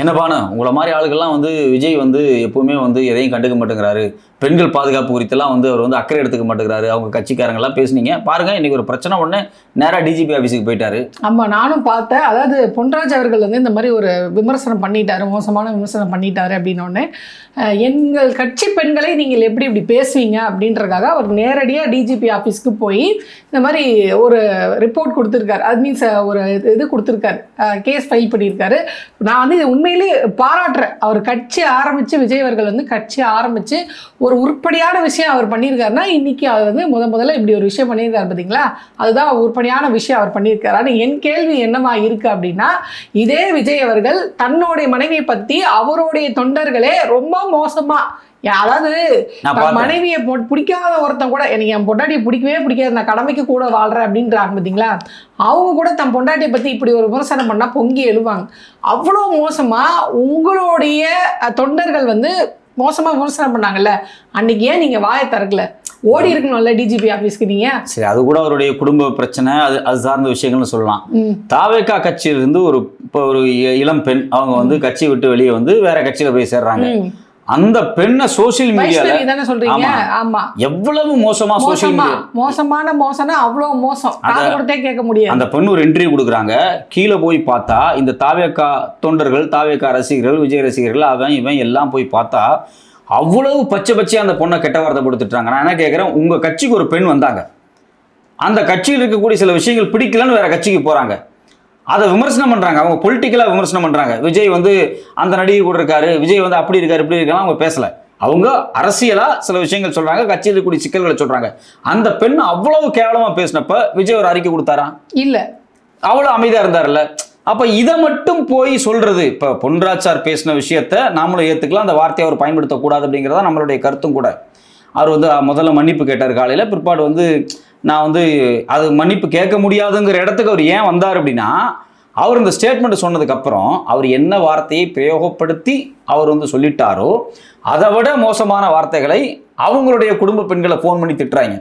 என்னப்பானு உங்களை மாதிரி ஆளுகள்லாம் வந்து விஜய் வந்து எப்பவுமே வந்து எதையும் கண்டுக்க மாட்டேங்கிறாரு, பெண்கள் பாதுகாப்பு குறித்தெல்லாம் வந்து அவர் வந்து அக்கறை எடுத்துக்க மாட்டேங்கிறாரு, அவங்க கட்சிக்காரங்கெல்லாம் பேசுனீங்க பாருங்க. இன்னைக்கு ஒரு பிரச்சனை ஒன்று நேராக டிஜிபி ஆஃபீஸுக்கு போயிட்டாரு. ஆமாம், நானும் பார்த்தேன். அதாவது பொன்ராஜ் அவர்கள் வந்து இந்த மாதிரி ஒரு விமர்சனம் பண்ணிட்டாரு, மோசமான விமர்சனம் பண்ணிட்டாரு அப்படின்னோடனே எங்கள் கட்சி பெண்களை நீங்கள் எப்படி இப்படி பேசுவீங்க அப்படின்றதுக்காக அவர் நேரடியாக டிஜிபி ஆஃபீஸ்க்கு போய் இந்த மாதிரி ஒரு ரிப்போர்ட் கொடுத்துருக்காரு. அது மீன்ஸ் ஒரு இது கொடுத்துருக்காரு, கேஸ் ஃபைல் பண்ணியிருக்காரு. நான் வந்து உண்மையிலே பாராட்டுறேன். அவர் கட்சி ஆரம்பித்து, விஜய் அவர்கள் வந்து கட்சி ஆரம்பித்து ஒரு உருப்படியான விஷயம் அவர் பண்ணியிருக்காருன்னா இன்னைக்கு அவர் வந்து முதல்ல இப்படி ஒரு விஷயம் பண்ணியிருக்காரு பார்த்தீங்களா, அதுதான் உருப்படியான விஷயம் அவர் பண்ணியிருக்காரு. ஆனால் என் கேள்வி என்னவா இருக்குது அப்படின்னா, இதே விஜய் அவர்கள் தன்னுடைய மனைவியை பற்றி அவருடைய தொண்டர்களே ரொம்ப மோசமாக, அதாவது மனைவியை பிடிக்காத ஒருத்தன் கூட எனக்கு என் பொண்டாட்டியை பிடிக்கவே பிடிக்காது, நான் கடமைக்கு கூட வாழ்கிறேன் அப்படின்றாங்க பார்த்தீங்களா, அவங்க கூட தன் பொண்டாட்டியை பற்றி இப்படி ஒரு விமர்சனம் பண்ணால் பொங்கி எழுவாங்க. அவ்வளோ மோசமாக உங்களுடைய தொண்டர்கள் வந்து மோசமாக விமர்சனம் பண்ணாங்கல்ல, அன்னைக்கு ஏன் நீங்கள் வாயை திறக்கல? ஓடி இருக்கணும்ல டிஜிபி ஆஃபீஸ்க்கு நீங்க. சரி, அது கூட அவருடைய குடும்ப பிரச்சனை, அது சார்ந்த விஷயங்கள்னு சொல்லலாம். தாவேகா கட்சியிலிருந்து ஒரு இளம் பெண் அவங்க வந்து கட்சி விட்டு வெளியே வந்து வேற கட்சியில போய் சேர்றாங்க. அந்த பெண்ணை சோசியல் மீடியால தானே சொல்றீங்க? ஆமா, எவ்வளவு மோசமா சோசியல் மீடியா மோசம்னா அவ்வளவு மோசம், காது கொடுத்தே கேட்க முடியாது. அந்த பெண் ஒரு இன்டர்வியூ கொடுக்குறாங்க. கீழே போய் பார்த்தா இந்த தாவேகா தொண்டர்கள், தாவேகா ரசிகர்கள், விஜய் ரசிகர்கள், அவன் இவன் எல்லாம் போய் பார்த்தா அவ்வளவு பச்சையா அந்த பொண்ணை கெட்ட வார்த்தை கொடுத்துட்டாங்க. நான் என்ன கேட்குறேன், உங்க கட்சிக்கு ஒரு பெண் வந்தாங்க, அந்த கட்சியில் இருக்கக்கூடிய சில விஷயங்கள் பிடிக்கலன்னு வேற கட்சிக்கு போறாங்க, அதை விமர்சனம் பண்றாங்க, அவங்க பொலிட்டிக்கலா விமர்சனம் பண்றாங்க. விஜய் வந்து அந்த நடிகை கூட இருக்காரு, விஜய் வந்து அப்படி இருக்காரு இப்படி இருக்கலாம் அவங்க பேசல, அவங்க அரசியலா சில விஷயங்கள் சொல்றாங்க, கட்சியில் இருக்கக்கூடிய சிக்கல்களை சொல்றாங்க. அந்த பெண் அவ்வளவு கேவலமா பேசினப்ப விஜய் ஒரு அறிக்கை கொடுத்தாரா? இல்ல, அவ்வளவு அமைதியா இருந்தார்ல. அப்ப இதை மட்டும் போய் சொல்றது, இப்ப பொன்ராஜ் சார் பேசின விஷயத்த நாமளும் ஏத்துக்கலாம், அந்த வார்த்தையை அவர் பயன்படுத்தக்கூடாது அப்படிங்கிறதா நம்மளுடைய கருத்தும் கூட. அவர் வந்து முதல்ல மன்னிப்பு கேட்டார் காலையில், பிற்பாடு வந்து நான் வந்து அது மன்னிப்பு கேட்க முடியாதுங்கிற இடத்துக்கு அவர் ஏன் வந்தார் அப்படின்னா, அவர் இந்த ஸ்டேட்மெண்ட் சொன்னதுக்கப்புறம் அவர் என்ன வார்த்தையை பிரயோகப்படுத்தி அவர் வந்து சொல்லிட்டாரோ அதை விட மோசமான வார்த்தைகளை அவங்களுடைய குடும்ப பெண்களை ஃபோன் பண்ணி திட்டுறாங்க.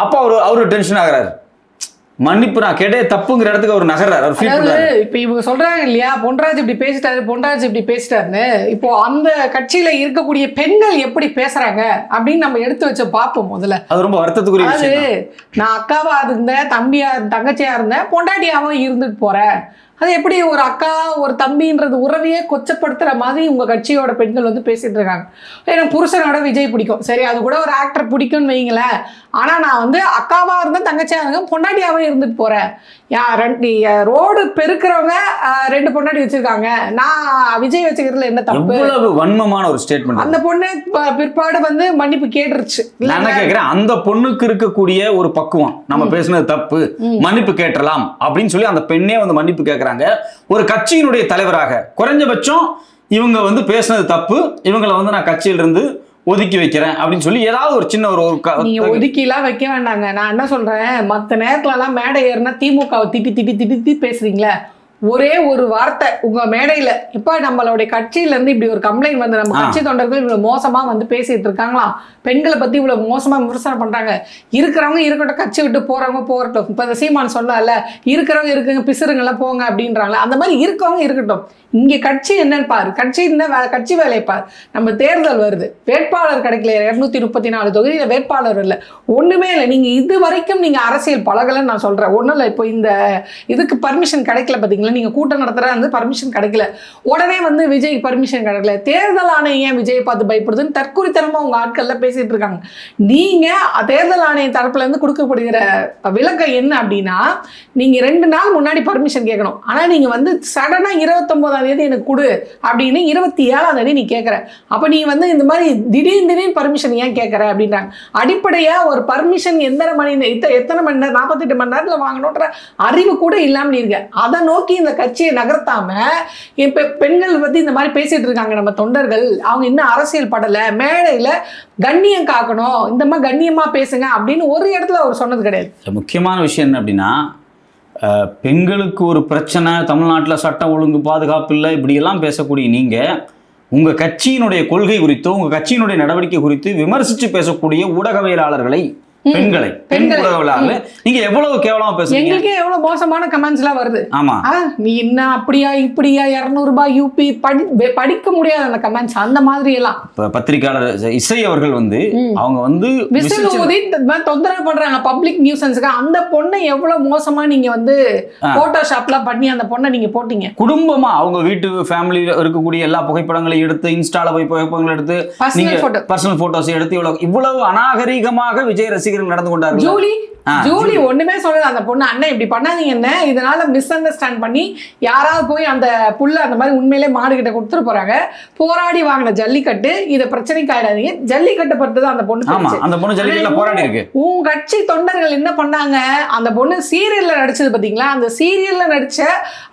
அப்போ அவரு டென்ஷன் ஆகிறாரு. மன்னிப்பு நான் கேட்டே தப்புங்கிற இடத்துக்கு அவர் நகர்றாரு. இப்ப இவங்க சொல்றாங்க இல்லையா, பொன்ராஜ் இப்படி பேசிட்டாருன்னு. இப்போ அந்த கட்சியில இருக்கக்கூடிய பெண்கள் எப்படி பேசுறாங்க அப்படின்னு நம்ம எடுத்து வச்சு பார்ப்போம். முதல்ல அது ரொம்ப வருத்தத்துக்குரிய விஷயம். நான் அக்காவா இருந்தேன், தம்பியா தங்கச்சியா இருந்தேன், பொண்டாட்டியாவும் இருந்துட்டு போறேன். அது எப்படி ஒரு அக்கா ஒரு தம்பின்றது உறவையே கொச்சப்படுத்துற மாதிரி உங்க கட்சியோட பெண்கள் வந்து பேசிட்டு இருக்காங்க. எனக்கு புருஷனோட விஜய் பிடிக்கும், சரி அது கூட ஒரு ஆக்டர் பிடிக்கும்னு வைங்களேன், ஆனா நான் வந்து அக்காவா இருந்தேன், தங்கச்சியா இருந்தேன், பொண்டாட்டியாவே இருந்துட்டு போறேன். ரோடு பெருக்கிறவங்க 2 பொண்டாட்டி வச்சிருக்காங்க, நான் விஜய் வச்சுக்கிறதுல என்ன தப்பு? வன்மமான ஒரு ஸ்டேட்மெண்ட். அந்த பொண்ணு பிற்பாடு வந்து மன்னிப்பு கேட்டுருச்சு. நான் கேட்கிறேன், அந்த பொண்ணுக்கு இருக்கக்கூடிய ஒரு பக்குவம், நம்ம பேசுனது தப்பு, மன்னிப்பு கேட்டலாம் அப்படின்னு சொல்லி அந்த பெண்ணே வந்து மன்னிப்பு கேட்கறாங்க. ஒரு கட்சியினுடைய தலைவராக குறைஞ்சபட்சம் இவங்க வந்து பேசுனது தப்பு, இவங்களை வந்து நான் கட்சியில இருந்து ஒதுக்கி வைக்கிறேன் அப்படின்னு சொல்லி ஏதாவது ஒரு சின்ன ஒரு நீங்க ஒதுக்கிலாம் வைக்க வேண்டாங்க. நான் என்ன சொல்றேன், மற்ற நேரத்துல எல்லாம் மேடை ஏறினா திமுகவை திட்டி பேசுறீங்களே, ஒரே ஒரு வார்த்தை உங்க மேடையில இப்ப நம்மளுடைய கட்சியில இருந்து இப்படி ஒரு கம்ப்ளைண்ட் வந்து நம்ம கட்சி தொண்டர்கள் இவ்வளவு மோசமா வந்து பேசிட்டு இருக்காங்களாம், பெண்களை பத்தி இவ்வளவு மோசமா விமர்சனம் பண்றாங்க, இருக்கிறவங்க இருக்கட்டும், கட்சி விட்டு போறவங்க போகட்டும். இப்ப சீமான் சொன்னால இருக்கிறவங்க இருக்குங்க, பிசுறுங்கெல்லாம் போங்க அப்படின்றாங்களா, அந்த மாதிரி இருக்கவங்க இருக்கட்டும். இங்க கட்சி என்னன்னு பாரு, கட்சி என்ன கட்சி வேலையை பாரு. நம்ம தேர்தல் வருது, வேட்பாளர் கிடைக்கல, 234 தொகுதியில வேட்பாளர் இல்லை, ஒண்ணுமே இல்லை. நீங்க இது வரைக்கும் நீங்க அரசியல் பழகலன்னு நான் சொல்றேன். ஒன்றும் இல்லை, இப்போ இந்த இதுக்கு பர்மிஷன் கிடைக்கல பார்த்தீங்களா, நீங்க கூட்டம் நடத்துற வந்து பர்மிஷன் கிடைக்கல, உடனே வந்து விஜய் பர்மிஷன் கிடைக்கல, தேர்தல் ஆணையம் ஏன் விஜயை பார்த்து பயப்படுதுன்னு தற்குறித்தனமா உங்க ஆட்கள்ல பேசிட்டு இருக்காங்க. நீங்க தேர்தல் ஆணைய தரப்புல இருந்து கொடுக்கப்படுகிற விளக்கம் என்ன அப்படின்னா, நீங்க 2 நாள் முன்னாடி பர்மிஷன் கேட்கணும், ஆனா நீங்க வந்து சடனா 29ஆம் தேதி எனக்கு கொடு அப்படின்னு 27ஆம் தேதி நீ கேட்கற. அப்ப நீ வந்து இந்த மாதிரி திடீர்னு பர்மிஷன் ஏன் கேட்கற அப்படின்றாங்க. அடிப்படையா ஒரு பர்மிஷன் எத்தனை மணி நேரம் 48 மணி நேரத்துல வாங்கணுன்ற அறிவு கூட இல்லாம இருக்க. அதை நோக்கி இந்த கட்சியை நகர்த்தாம இப்ப பெண்கள் பத்தி இந்த மாதிரி பேசிட்டு இருக்காங்க நம்ம தொண்டர்கள். அவங்க இன்னும் அரசியல் படல, மேடையில கண்ணியம் காக்கணும், இந்த மாதிரி கண்ணியமா பேசுங்க அப்படின்னு ஒரு இடத்துல அவர் சொன்னது கிடையாது. முக்கியமான விஷயம் என்ன அப்படின்னா, பெண்களுக்கு ஒரு பிரச்சனை, தமிழ்நாட்டில் சட்டம் ஒழுங்கு பாதுகாப்பு இல்லை, இப்படியெல்லாம் பேசக்கூடிய நீங்கள் உங்கள் கட்சியினுடைய கொள்கை குறித்தோ உங்கள் கட்சியினுடைய நடவடிக்கை குறித்து விமர்சித்து பேசக்கூடிய ஊடகவியலாளர்களை பெண் ஊடகவியலாளர்களை நீங்க எவ்வளவு கேவலமா பேசுறீங்க. எங்களுக்கே எவ்வளவு மோசமான கமெண்ட்ஸ் எல்லாம் வருது. ஆமா, நீ என்ன அப்படியா இப்படியா 200 ரூபாய் யூபி படிக்க முடியாது அந்த கமெண்ட்ஸ் அந்த மாதிரி எல்லாம். பத்திரிகையாளர் இசை அவர்கள் வந்து அவங்க வந்து விசில் ஊதி தொந்தரவு பண்றாங்க பப்ளிக் நியூசன்ஸ்க்கு. அந்த பொண்ணை எவ்வளவு மோசமா நீங்க வந்து போட்டோஷாப்லாம் பண்ணி அந்த பொண்ணை நீங்க போட்டீங்க. குடும்பமா அவங்க வீட்டு ஃபேமிலியில இருக்கக்கூடிய எல்லா புகைப்படங்களையும் எடுத்து இன்ஸ்டால போய் புகைப்படங்கள் எடுத்து பர்சனல் போட்டோஸ் எடுத்து இவ்வளவு அநாகரீகமாக விஜய் ரசிகர்கள் நடந்து கொண்டார்கள். ஜூலி ஒண்ணுமே சொல்லல அந்த பொண்ணு. அண்ணன் இப்படி பண்ணாதீங்க என்ன, இதனால மிஸ் அண்டர்ஸ்டாண்ட் பண்ணி யாராவது போய் அந்த புள்ள அந்த மாதிரி உண்மையிலே மாடு கிட்ட கொடுத்துட்டு போறாங்க. போராடி வாங்கின ஜல்லிக்கட்டு, இதை பிரச்சனைக்கு ஆயிடாதீங்க. ஜல்லிக்கட்டு பட்டு தான் அந்த பொண்ணு. அந்த பொண்ணு ஜல்லிக்கட்டுல போராடி இருக்கு. உன் கட்சி தொண்டர்கள் என்ன பண்ணாங்க, அந்த பொண்ணு சீரியல்ல நடிச்சது பாத்தீங்களா, அந்த சீரியல்ல நடிச்ச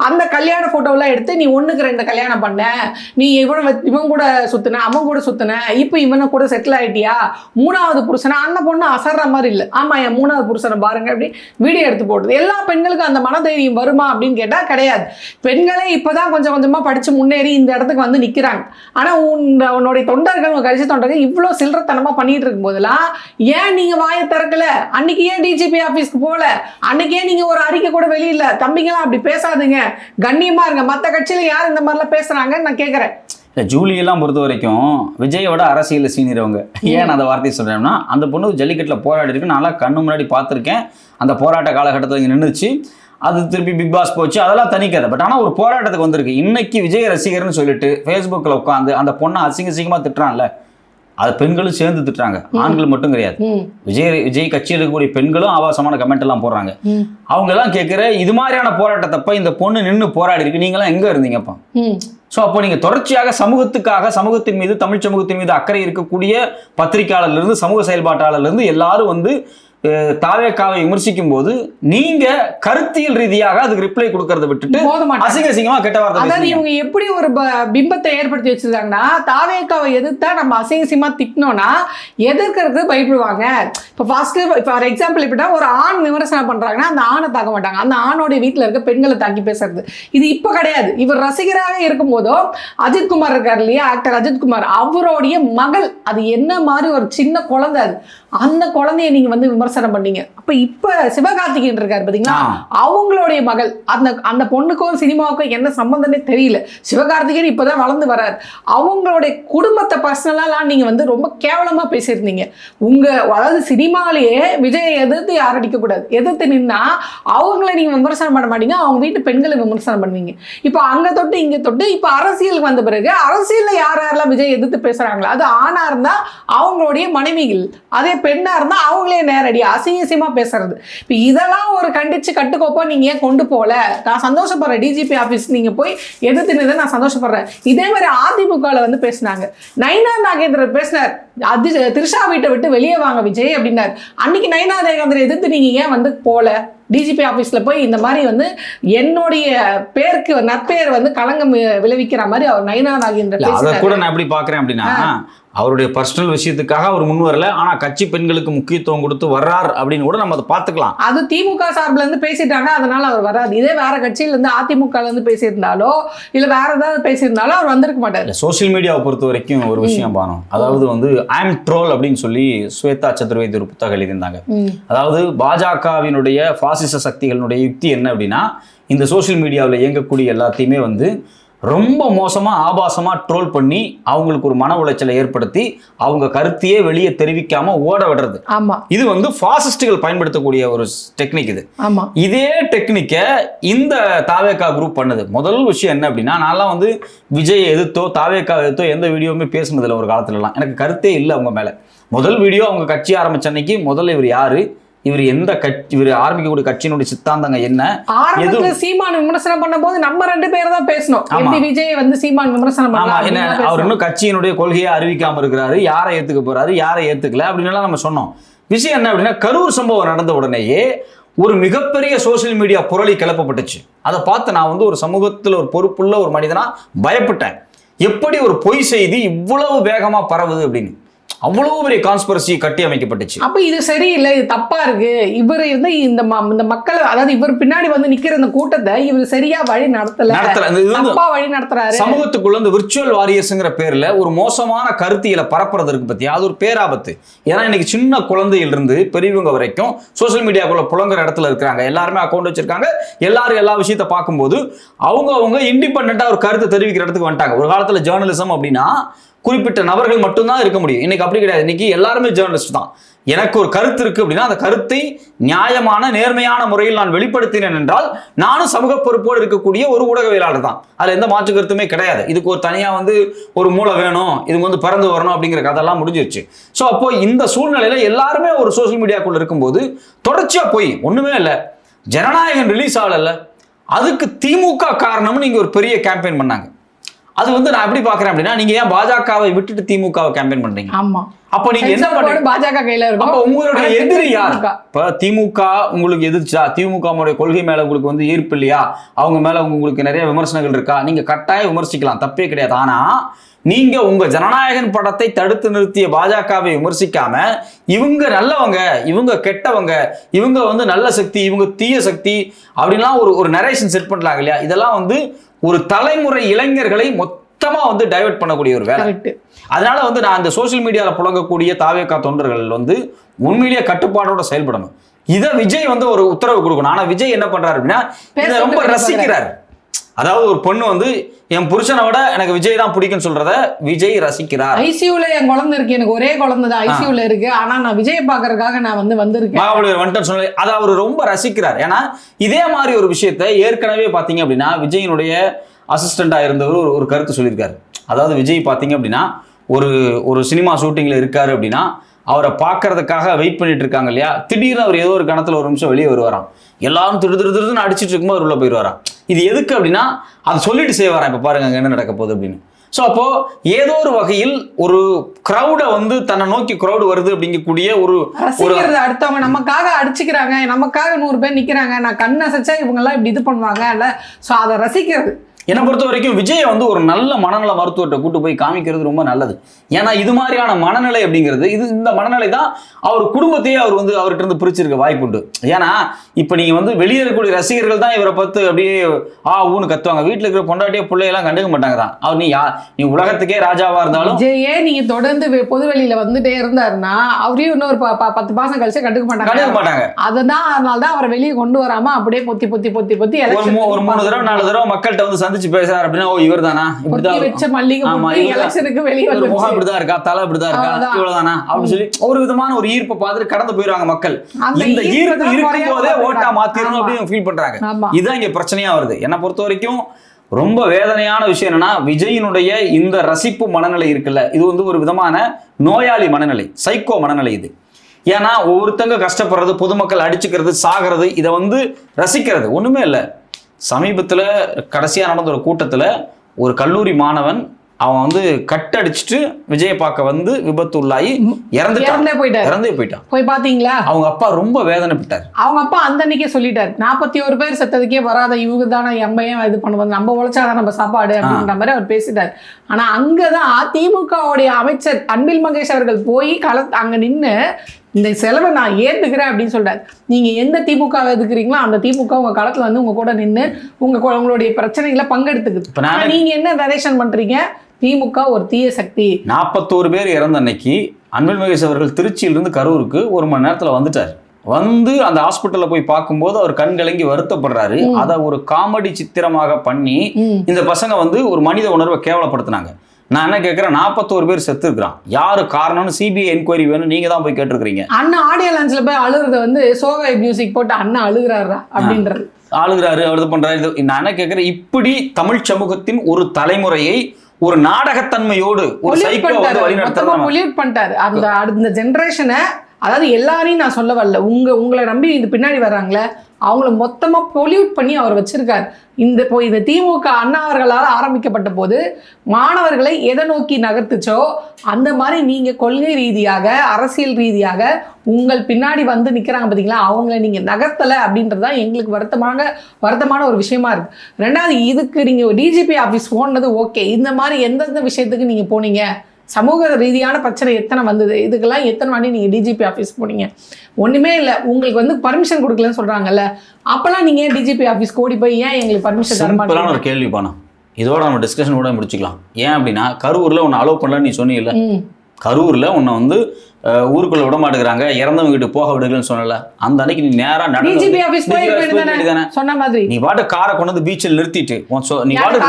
அந்த கல்யாண போட்டோலாம் எடுத்து நீ 1க்கு 2 கல்யாணம் பண்ண, நீ இவன் கூட சுத்தின, அவன் கூட சுத்தின, இப்ப இவனை கூட செட்டில் ஆயிட்டியா, 3வது புருஷனா. அந்த பொண்ணு அசர்ற மாதிரி இல்ல, ஆமா என் 3வது புருஷனை பாருங்க அப்படி வீடியோ எடுத்து போடுது. எல்லா பெண்களுக்கும் அந்த மனதைரியம் வருமா அப்படின்னு கேட்டா கிடையாது. பெண்களே இப்பதான் கொஞ்சம் கொஞ்சமா படிச்சு முன்னேறி இந்த இடத்துக்கு வந்து நிக்கிறாங்க. ஆனா உன்னுடைய தொண்டர்கள், உங்க கட்சி தொண்டர்கள் இவ்வளவு சில்லறத்தனமா பண்ணிட்டு இருக்கும் போதெல்லாம் ஏன் நீங்க வாயை திறக்கல? அன்னைக்கு ஏன் டிஜிபி ஆபீஸ்க்கு போல? அன்னைக்கு ஏன் நீங்க ஒரு அறிக்கை கூட வெளியில? தம்பிங்களாம் அப்படி பேசாதுங்க, கண்ணியமா இருங்க. மத்த கட்சியில யார் இந்த மாதிரிலாம் பேசுறாங்கன்னு நான் கேட்கறேன். ஜூலியெல்லாம் பொறுத்த வரைக்கும் விஜயோட அரசியலில் சீனியரவங்க. ஏன் அந்த வார்த்தையை சொல்கிறேன்னா, அந்த பொண்ணு ஜல்லிக்கட்டில் போராடி இருக்கு. நல்லா கண்ணு முன்னாடி பார்த்துருக்கேன். அந்த போராட்ட காலகட்டத்தில் இங்கே நின்றுச்சு. அது திருப்பி பிக் பாஸ் போச்சு, அதெல்லாம் தனிக்காது. பட் ஆனால் ஒரு போராட்டத்துக்கு வந்திருக்கு. இன்னைக்கு விஜய் ரசிகர்னு சொல்லிட்டு ஃபேஸ்புக்கில் உட்காந்து அந்த பொண்ணை அசிங்கமாக திட்டுறான்ல, அது பெண்களும் சேர்ந்து திட்டுறாங்க, ஆண்கள் மட்டும் கிடையாது. விஜய் கட்சியில் இருக்கக்கூடிய பெண்களும் ஆபாசமான கமெண்ட் எல்லாம் போடுறாங்க. அவங்க எல்லாம் கேட்கிற இது மாதிரியான போராட்டத்தப்ப இந்த பொண்ணு நின்று போராடி இருக்கு, நீங்களாம் எங்க இருந்தீங்கப்பா? ஸோ அப்போ நீங்கள் தொடர்ச்சியாக சமூகத்துக்காக, சமூகத்தின் மீது, தமிழ் சமூகத்தின் மீது அக்கறை இருக்கக்கூடிய பத்திரிகையாளர்லேருந்து சமூக செயல்பாட்டாளர்லேருந்து எல்லாரும் வந்து தாவேக்காவை விமர்சிக்கும் போது நீங்க கருத்தியல் ரீதியாக அதுக்கு ரிப்ளை கொடுக்கறத விட்டுட்டு அசிங்கமா கெட்ட வார்த்தை. அதாவது இவங்க எப்படி ஒரு பிம்பத்தை ஏற்படுத்தி வச்சிருக்காங்கன்னா, தாவேக்காவை எதிர்த்தா நம்ம அசிங்கமா திட்டினோம்னா எதிர்க்கிறது பயப்படுவாங்க. இப்போ ஃபர்ஸ்ட் ஃபார் எக்ஸாம்பிள் இப்படின்னா ஒரு ஆண் விமர்சனம் பண்றாங்கன்னா அந்த ஆணை தாக்க மாட்டாங்க, அந்த ஆணோடைய வீட்டில் இருக்க பெண்களை தாக்கி பேசுறது. இது இப்ப கிடையாது. இவர் ரசிகராக இருக்கும் போதோ அஜித்குமார் இருக்காரு இல்லையா, ஆக்டர் அஜித்குமார், அவருடைய மகள், அது என்ன மாதிரி ஒரு சின்ன குழந்தை, அது அந்த குழந்தைய நீங்க வந்து விமர்சனம் பண்ணீங்க. அப்ப இப்ப சிவகார்த்திகேயன் இருக்காரு பாத்தீங்களா, அவங்களுடைய மகள், அந்த பொண்ணுக்கும் சினிமாவுக்கும் என்ன சம்பந்தமே தெரியல. சிவகார்த்திகேயன் இப்பதான் வளர்ந்து வர்றாரு. அவங்களுடைய குடும்பத்தை பர்சனலாம் நீங்க வந்து ரொம்ப கேவலமா பேசியிருந்தீங்க. அதாவது சினிமாலேயே விஜயை எதிர்த்து யாரும் அடிக்க கூடாது, எதிர்த்து நின்னா அவங்கள நீங்க விமர்சனம் பண்ண மாட்டீங்க, அவங்க வீட்டு பெண்களை விமர்சனம் பண்ணுவீங்க. இப்ப அங்க தொட்டு இங்க தொட்டு இப்ப அரசியலுக்கு வந்த பிறகு அரசியல்ல யாரெல்லாம் விஜய் எதிர்த்து பேசுறாங்களா, அது ஆணா இருந்தா அவங்களுடைய மனைவிகள், அதே பெண்ணா இருந்தா அவங்களே நேரடியா அசிங்கமா பேசுறது. இப்ப இதெல்லாம் ஒரு கண்டிச்சு கட்டுக்கோப்பா நீங்க ஏன் கொண்டு போல? நான் சந்தோஷப்படுறேன். டிஜிபி ஆபீஸ் நீங்க போய் எதிர்த்து நான் சந்தோஷப்படுறேன். இதே மாதிரி அதிமுகல வந்து பேசினாங்க, நயினா நாகேந்திரன் பேசினார், திரிஷா வீட்டை விட்டு வெளியே வாங்க விஜய் அப்படின்னாரு. அன்னைக்கு நயினா நாகேந்திரன் எதிர்த்து நீங்க ஏன் வந்து போல? டிஜிபி ஆபீஸ்ல போய் இந்த மாதிரி வந்து என்னுடைய பேருக்கு நற்பெயர் வந்து களங்கம் விளைவிக்கிற மாதிரி அவர் நயினா நாகேந்திரன் அதை கூட நான் எப்படி பாக்குறேன் அப்படின்னா, அவருடைய பர்சனல் விஷயத்துக்காக அவர் முன் வரல, ஆனா கட்சி பெண்களுக்கு முக்கியத்துவம் கொடுத்து வர்றார் அப்படின்னு கூட நம்ம அதை பார்த்துக்கலாம். அது திமுக சார்பில் இருந்து பேசிட்டாங்க, அதனால அவர் வராது. இதே வேற கட்சியில இருந்து அதிமுக இருந்து பேசியிருந்தாலோ இல்ல வேற ஏதாவது பேசியிருந்தாலோ அவர் வந்திருக்க மாட்டார். சோசியல் மீடியாவை பொறுத்த வரைக்கும் ஒரு விஷயம் பானோம், அதாவது வந்து ஐம் ட்ரோல் அப்படின்னு சொல்லி ஸ்வேதா சதுர்வேதி ஒரு புத்தகம் எழுதியிருந்தாங்க. அதாவது பாஜகவினுடைய பாசிச சக்திகளுடைய யுக்தி என்ன அப்படின்னா, இந்த சோசியல் மீடியாவில் இயங்கக்கூடிய எல்லாத்தையுமே வந்து ரொம்ப மோசமாக ஆபாசமாக ட்ரோல் பண்ணி அவங்களுக்கு ஒரு மன உளைச்சலை ஏற்படுத்தி அவங்க கருத்தையே வெளியே தெரிவிக்காம ஓட விடுறது. ஆமா, இது வந்து பாசிஸ்டுகள் பயன்படுத்தக்கூடிய ஒரு டெக்னிக். இது இதே டெக்னிக்கை இந்த தாவேகா குரூப் பண்ணுது. முதல் விஷயம் என்ன அப்படின்னா, நான்லாம் வந்து விஜய் எதிர்த்தோ தாவேகா எதிர்த்தோ எந்த வீடியோவுமே பேசுனதில்லை ஒரு காலத்துலலாம். எனக்கு கருத்தே இல்லை அவங்க மேலே. முதல் வீடியோ அவங்க கட்சி ஆரம்பிச்ச அன்னைக்கு முதல்ல இவர் யாரு, இவர் எந்த கட்சி, இவர் ஆரம்பிக்கக்கூடிய கட்சியினுடைய சித்தாந்தங்க என்ன, சீமான் விமர்சனம் பண்ணும்போது நம்ம 2 பேர் தான் பேசணும். விஜய் வந்து சீமான் விமர்சனம் என்ன, அவர் இன்னும் கட்சியினுடைய கொள்கையை அறிவிக்காம இருக்கிறாரு, யாரை ஏத்துக்க போறாரு யாரை ஏத்துக்கல அப்படின்னு நம்ம சொன்னோம். விஷயம் என்ன அப்படின்னா, கரூர் சம்பவம் நடந்த உடனேயே ஒரு மிகப்பெரிய சோசியல் மீடியா புரளி கிளப்பப்பட்டுச்சு. அதை பார்த்து நான் வந்து ஒரு சமூகத்தில் ஒரு பொறுப்புள்ள ஒரு மனிதனா பயப்பட்டேன். எப்படி ஒரு பொய் செய்தி இவ்வளவு வேகமா பரவுது அப்படின்னு. அவ்வளவு பெரிய கான்ஸ்பிரசி கட்டி அமைக்கப்பட்டுச்சு. அப்ப இது சரியில்லை, இது தப்பா இருக்கு. இவர் வந்து இந்த மக்கள், அதாவது இவர் பின்னாடி வந்து நிக்கிற இந்த கூட்டத்தை இவர் சரியா வழி நடத்தல, தப்பா வழி நடத்துறாரு. சமூகத்துக்குள்ள இந்த விர்ச்சுவல் வாரியர்ஸ்ங்கிற பேர்ல ஒரு மோசமான கருத்தியலை பரப்புறதுக்கு பத்தி அது ஒரு பேராபத்து. ஏன்னா இன்னைக்கு சின்ன குழந்தையிலிருந்து பெரியவங்க வரைக்கும் சோசியல் மீடியாக்குள்ள புலங்குற இடத்துல இருக்கிறாங்க. எல்லாருமே அக்கௌண்ட் வச்சிருக்காங்க. எல்லாரும் எல்லா விஷயத்தை பார்க்கும்போது அவங்க இண்டிபெண்டா ஒரு கருத்தை தெரிவிக்கிற இடத்துக்கு வந்துட்டாங்க. ஒரு காலத்துல ஜேர்னலிசம் அப்படின்னா குறிப்பிட்ட நபர்கள் மட்டும்தான் இருக்க முடியும். இன்னைக்கு அப்படி கிடையாது. இன்னைக்கு எல்லாருமே ஜேர்னலிஸ்ட் தான். எனக்கு ஒரு கருத்து இருக்கு அப்படின்னா அந்த கருத்தை நியாயமான நேர்மையான முறையில் நான் வெளிப்படுத்தினேன் என்றால் நானும் சமூக பொறுப்போடு இருக்கக்கூடிய ஒரு ஊடகவியலாளர் தான். அதுல எந்த மாற்று கருத்துமே கிடையாது. இதுக்கு ஒரு தனியா வந்து ஒரு மூளை வேணும், இதுக்கு வந்து பறந்து வரணும் அப்படிங்கிற கதெல்லாம் முடிஞ்சிருச்சு. ஸோ அப்போ இந்த சூழ்நிலையில எல்லாருமே ஒரு சோசியல் மீடியாக்குள்ள இருக்கும்போது தொடர்ச்சியா போய் ஒண்ணுமே இல்லை, ஜனநாயகம் ரிலீஸ் ஆகல, அதுக்கு திமுக காரணம்னு நீங்க ஒரு பெரிய கேம்பெயின் பண்ணாங்க. அது வந்து நான் எப்படி பாக்குறேன் அப்படின்னா, நீங்க ஏன் பாஜகவை விட்டுட்டு திமுகவை கேம்பெயின் பண்றீங்க? ஆமா, அப்ப நீங்க என்ன பண்றீங்க? பாஜக கையில இருக்கும். அப்ப உங்களுடைய எதிரி யார்? இப்ப திமுக உங்களுக்கு எதிர்ச்சா? திமுக கொள்கை மேல உங்களுக்கு வந்து ஈர்ப்பு இல்லையா? அவங்க மேல உங்களுக்கு நிறைய விமர்சனங்கள் இருக்கா? நீங்க கட்டாயம் விமர்சிக்கலாம், தப்பே கிடையாது. ஆனா நீங்க உங்க ஜனநாயகன் படத்தை தடுத்து நிறுத்திய பாஜகவை விமர்சிக்காம இவங்க நல்லவங்க, இவங்க கெட்டவங்க, இவங்க வந்து நல்ல சக்தி, இவங்க தீய சக்தி அப்படின்லாம் ஒரு நரேஷன் செட் பண்றாங்க இல்லையா? இதெல்லாம் வந்து ஒரு தலைமுறை இளைஞர்களை மொத்தமா வந்து டைவர்ட் பண்ணக்கூடிய ஒரு வேலை. அதனால வந்து நான் இந்த சோசியல் மீடியால புழங்கக்கூடிய தாவேகா தொண்டர்கள் வந்து உண்மையிலேயே கட்டுப்பாடோட செயல்படணும். இதை விஜய் வந்து ஒரு உத்தரவு கொடுக்கணும். ஆனா விஜய் என்ன பண்றாரு அப்படின்னா இதை ரொம்ப ரசிக்கிறாரு. அதாவது ஒரு பொண்ணு வந்து என் புருஷனை விட எனக்கு விஜய் தான் பிடிக்கும்னு சொல்றத விஜய் ரசிக்கிறார். ஐசியூல என் குழந்தை இருக்கு, எனக்கு ஒரே குழந்தை தான் ஐசியூல இருக்கு, ஆனா நான் விஜய் பாக்குறதுக்காக நான் வந்திருக்கேன் மகாபலிபுரம் வந்துட்டேன்னு சொல்லி அதை அவர் ரொம்ப ரசிக்கிறார். ஏன்னா இதே மாதிரி ஒரு விஷயத்த ஏற்கனவே பாத்தீங்க அப்படின்னா விஜயினுடைய அசிஸ்டண்டா இருந்தவர் ஒரு கருத்து சொல்லியிருக்காரு. அதாவது விஜய் பாத்தீங்க அப்படின்னா ஒரு சினிமா ஷூட்டிங்ல இருக்காரு அப்படின்னா அவரை பார்க்கறதுக்காக வெயிட் பண்ணிட்டு இருக்காங்க இல்லையா, திடீர்னு அவர் ஏதோ ஒரு கணத்துல ஒரு நிமிஷம் வெளியே வருவாராம். எல்லாரும் திருதுன்னு அடிச்சுட்டு இருக்கும்போது அவர் உள்ள போயிடுவாராம். இது எதுக்கு அப்படின்னா அதை சொல்லிட்டு செய்வாராம், இப்ப பாருங்க அங்க என்ன நடக்க போகுது அப்படின்னு. ஸோ அப்போ ஏதோ ஒரு வகையில் ஒரு கிரௌடை வந்து தன்னை நோக்கி கிரௌடு வருது அப்படிங்கக்கூடிய ஒரு அடுத்தவங்க நமக்காக அடிச்சுக்கிறாங்க, நமக்காக 100 பேர் நிக்கிறாங்க, நான் கண் அசைச்சா இவங்க எல்லாம் இப்படி இது பண்ணுவாங்க இல்ல. ஸோ அதை ரசிக்கிறது. என்னை பொறுத்த வரைக்கும் விஜய் வந்து ஒரு நல்ல மனநல மருத்துவத்தை கூட்டு போய் காமிக்கிறது ரொம்ப நல்லது. ஏன்னா இது மாதிரியான மனநிலை அப்படிங்கிறது இந்த மனநிலை தான் அவர் குடும்பத்தையே அவர் வந்து அவர்கிட்ட இருந்து பிரிச்சிருக்க வாய்ப்பு உண்டு. ஏன்னா இப்ப நீங்க வந்து வெளியே இருக்கக்கூடிய ரசிகர்கள் தான் இவரை பார்த்து அப்படியே ஊன்னு கத்துவாங்க. வீட்டுல இருக்கிற பொண்டாட்டிய பிள்ளையெல்லாம் கண்டுக்க மாட்டாங்க தான். அவர் நீ உலகத்துக்கே ராஜாவா இருந்தாலும் விஜயே நீங்க தொடர்ந்து பொது வெளியில வந்துட்டே இருந்தாருன்னா அவரையும் இன்னொரு 10 மாசம் கழிச்சு கண்டுக்க மாட்டாங்க. அதுதான் அதனாலதான் அவரை வெளியே கொண்டு வராம அப்படியே பொத்தி பொத்தி பொத்தி பொத்தி ஒரு 3 தடவை 4 தடவை மக்கள்கிட்ட வந்து பேசுறாரு அப்படின்னா இவர் தானா இப்படிதான் இருக்கா, தலை இப்படிதான் இருக்கா, இவ்வளவுதானா அப்படின்னு சொல்லி ஒரு விதமான ஒரு ஈர்ப்பை பார்த்துட்டு கடந்து போயிருவாங்க மக்கள். இந்த ஈர்ப்பு இருக்கும் போதே ஓட்டா மாத்திரணும் அப்படின்னு ஃபீல் பண்றாங்க. இதுதான் இங்க பிரச்சனையா வருது. என்னை பொறுத்த வரைக்கும் ரொம்ப வேதனையான விஷயம் என்னன்னா விஜயினுடைய இந்த ரசிப்பு மனநிலை இருக்குல்ல, இது வந்து ஒரு விதமான நோயாளி மனநிலை, சைக்கோ மனநிலை இது. ஏன்னா ஒவ்வொருத்தங்க கஷ்டப்படுறது, பொதுமக்கள் அடிச்சுக்கிறது, சாகிறது, இதை வந்து ரசிக்கிறது ஒண்ணுமே இல்லை. சமீபத்தில் கடைசியாக நடந்த ஒரு கூட்டத்தில் ஒரு கல்லூரி மாணவன் அவன் வந்து கட்டடிச்சுட்டு விஜயை பார்க்க வந்து விபத்து உள்ளாகி இறந்தே போயிட்டான். போய் பாத்தீங்களா? அவங்க அப்பா ரொம்ப வேதனைப்பட்டார். அவங்க அப்பா அந்த அன்னைக்கே சொல்லிட்டாரு, 41 பேர் செத்ததுக்கே வராத இவங்க தானே எம்பையும் இது பண்ணுவாங்க, நம்ம உழைச்சாதான் நம்ம சாப்பாடு அப்படின்ற மாதிரி அவர் பேசிட்டார். ஆனா அங்கதான் திமுகவுடைய அமைச்சர் அன்பில் மகேஷ் அவர்கள் போய் அங்க நின்று இந்த செலவை நான் ஏத்துக்கிறேன் அப்படின்னு சொல்றாரு. நீங்க எந்த திமுக எதுக்குறீங்களோ அந்த திமுக உங்க களத்துல வந்து உங்க கூட நின்று உங்களுடைய பிரச்சனைகளை பங்கெடுத்துக்குது. நீங்க என்ன நரேஷன் பண்றீங்க? திமுக ஒரு தீய சக்தி. 41 பேர் இறந்த அன்னைக்கு அன்பில் மகேஷ் அவர்கள் திருச்சியிலிருந்து கரூருக்கு 1 மணி நேரத்துல வந்துட்டார். வந்து அந்த ஹாஸ்பிட்டல்ல போய் பார்க்கும்போது அவர் கண் கலங்கி வருத்தப்படுறாரு. அதை ஒரு காமெடி சித்திரமாக பண்ணி இந்த பசங்க வந்து ஒரு மனித உணர்வை கேவலப்படுத்தினாங்க. நான் என்ன கேட்கிறேன், 41 பேர் செத்து இருக்கிறான், யாரு காரணம்னு சிபிஐ என்கொயரி வேணும் நீங்க தான் போய் கேட்டிருக்கீங்க. அண்ணா ஆடியோ லான்ச்ல போய் அழுகுறத வந்து சோகை மியூசிக் போட்டு அண்ணா அழுகுறாரா அப்படின்றது ஆளுகிறாரு, அவர் பண்றாரு. நான் என்ன கேட்கிறேன், இப்படி தமிழ் சமூகத்தின் ஒரு தலைமுறையை ஒரு நாடகத்தன்மையோடு ஒரு சைக்கோ வந்து வழிநடத்தாரு. அந்த ஜெனரேஷனை, அதாவது எல்லாரையும் நான் சொல்ல வரல, உங்களை நம்பி இது பின்னாடி வர்றாங்களே அவங்கள மொத்தமா பொல்யூட் பண்ணி அவர் வச்சிருக்காரு. இந்த திமுக அண்ணாவர்களால் ஆரம்பிக்கப்பட்ட போது மாணவர்களை எதை நோக்கி நகர்த்துச்சோ அந்த மாதிரி நீங்க கொள்கை ரீதியாக அரசியல் ரீதியாக உங்கள் பின்னாடி வந்து நிக்கிறாங்க பாத்தீங்களா, அவங்கள நீங்க நகர்த்தலை அப்படின்றதுதான் எங்களுக்கு வருத்தமான ஒரு விஷயமா இருக்கு. 2வது, இதுக்கு நீங்க டிஜிபி ஆபீஸ் போனது ஓகே, இந்த மாதிரி எந்தெந்த விஷயத்துக்கு நீங்க போனீங்க சமூக ரீதியான பிரச்சனை எத்தனை வந்தது, இதுக்கெல்லாம் எத்தனை வாட்டி நீங்கள் டிஜிபி ஆஃபீஸ் போனீங்க? ஒன்றுமே இல்லை. உங்களுக்கு வந்து பர்மிஷன் கொடுக்கலன்னு சொல்கிறாங்கல்ல, அப்போல்லாம் நீங்கள் ஏன் டிஜிபி ஆஃபீஸ் ஓடி போய் ஏன் எங்களுக்கு பர்மிஷன் தர மாட்டீங்க? ஒரு கேள்வி பானா, இதோட நம்ம டிஸ்கஷன் கூட முடிச்சுக்கலாம். ஏன் அப்படின்னா, கரூரில் உன்னை அலோவ் பண்ணலன்னு நீ சொன்னீங்கல்ல, கரூரில் உன்னை வந்து ஊருக்குள்ள விட மாட்டேங்கிறாங்க, இறந்தவங்க வீட்டு போக விடுங்கன்னு சொன்னல, அந்த அன்னைக்கு நீ நேரா டிஜிபி ஆஃபீஸ் போயிருக்கேன் சொன்ன மாதிரி நீ பாட்டு காரை கொண்டு வந்து பீச்சில் நிறுத்திட்டு நீ பாட்டு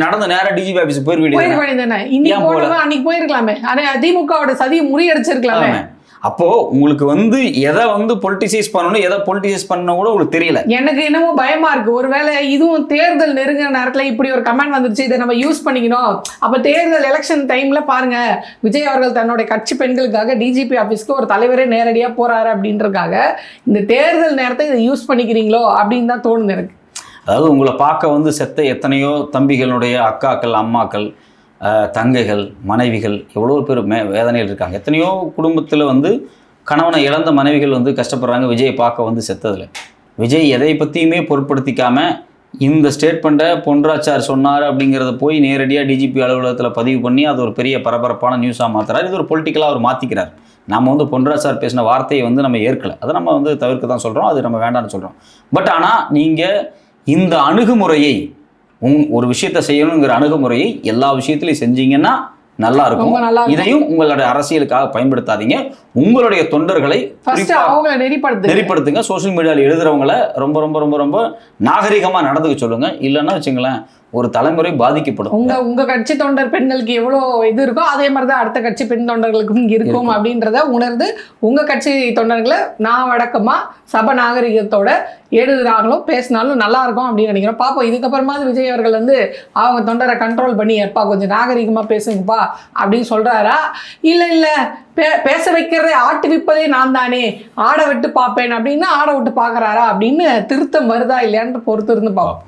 நடந்து நேரா டிஜிபி ஆஃபீஸ் போயிருக்கேன். இன்னைக்கு போனவங்க அன்னைக்கு போயிருக்கலாமே. ஆனா திமுகவோட சதியை முறியடிச்சிருக்கலாமே. அப்போ உங்களுக்கு வந்து எதை வந்து பொலிட்டிசைஸ் பண்ணணும், எதை பொலிட்டிசைஸ் பண்ணணும் கூட உங்களுக்கு தெரியல. எனக்கு என்னமோ பயமா இருக்கு. ஒருவேளை இதுவும் தேர்தல் நெருங்கிற நேரத்துல இப்படி ஒரு கமெண்ட் வந்துருச்சு, இதை நம்ம யூஸ் பண்ணிக்கணும். அப்ப தேர்தல் எலெக்ஷன் டைம்ல பாருங்க, விஜய் அவர்கள் தன்னுடைய கட்சி பெண்களுக்காக டிஜிபி ஆஃபீஸ்க்கு ஒரு தலைவரே நேரடியா போறாரு அப்படின்றதுக்காக இந்த தேர்தல் நேரத்தை இதை யூஸ் பண்ணிக்கிறீங்களோ அப்படின்னு தான் தோணுது எனக்கு. அதாவது உங்களை பார்க்க வந்து செத்த எத்தனையோ தம்பிகளுடைய அக்காக்கள், அம்மாக்கள், தங்கைகள், மனைவிகள் எவ்வளோ பேர் வேதனையில் இருக்காங்க. எத்தனையோ குடும்பத்தில் வந்து கணவனை இழந்த மனைவிகள் வந்து கஷ்டப்படுறாங்க விஜயை பார்க்க வந்து செத்ததில். விஜய் எதை பற்றியுமே பொருட்படுத்திக்காமல் இந்த ஸ்டேட்மெண்ட்டை பொன்ராச்சார் சொன்னார் அப்படிங்கிறத போய் நேரடியாக டிஜிபி அலுவலகத்தில் பதிவு பண்ணி அது ஒரு பெரிய பரபரப்பான நியூஸாக மாற்றுறாரு. இது ஒரு பொலிட்டிக்கலாக அவர் மாற்றிக்கிறார். நம்ம வந்து பொன்ராச்சார் பேசின வார்த்தையை வந்து நம்ம ஏற்கலை, அதை நம்ம வந்து தவிர்க்க தான் சொல்கிறோம், அது நம்ம வேண்டாம்னு சொல்கிறோம். பட் ஆனால் நீங்கள் இந்த அணுகுமுறையை ஒரு விஷயத்தை செய்யணுங்கிற அணுகுமுறையை எல்லா விஷயத்திலையும் செஞ்சீங்கன்னா நல்லா இருக்கும். இதையும் உங்களுடைய அரசியலுக்காக பயன்படுத்தாதீங்க. உங்களுடைய தொண்டர்களை நெறிப்படுத்துங்க. சோசியல் மீடியாவில் எழுதுறவங்களை ரொம்ப ரொம்ப ரொம்ப ரொம்ப நாகரிகமாக நடந்துக்க சொல்லுங்க. இல்லைன்னா வச்சுங்களேன், ஒரு தலைமுறை பாதிக்கப்படும். உங்க கட்சி தொண்டர் பெண்களுக்கு எவ்வளோ இது இருக்கோ அதே மாதிரிதான் அடுத்த கட்சி பெண் தொண்டர்களுக்கும் இருக்கும் அப்படின்றத உணர்ந்து உங்க கட்சி தொண்டர்களை நான் வழக்கமா சப நாகரிகத்தோட எழுதுறாங்களோ பேசினாலும் நல்லா இருக்கும் அப்படின்னு நினைக்கிறோம். பாப்போம், இதுக்கப்புறமாவது விஜய் அவர்கள் வந்து அவங்க தொண்டரை கண்ட்ரோல் பண்ணி எப்பா கொஞ்சம் நாகரிகமா பேசுங்கப்பா அப்படின்னு சொல்றாரா, இல்ல பேச வைக்கிறதே ஆட்டு விப்பதே நான் தானே, ஆட விட்டு பார்ப்பேன் அப்படின்னு ஆட விட்டு பார்க்கறாரா அப்படின்னு திருத்தம் வருதா இல்லையான்னு பொறுத்து இருந்து பார்ப்போம்.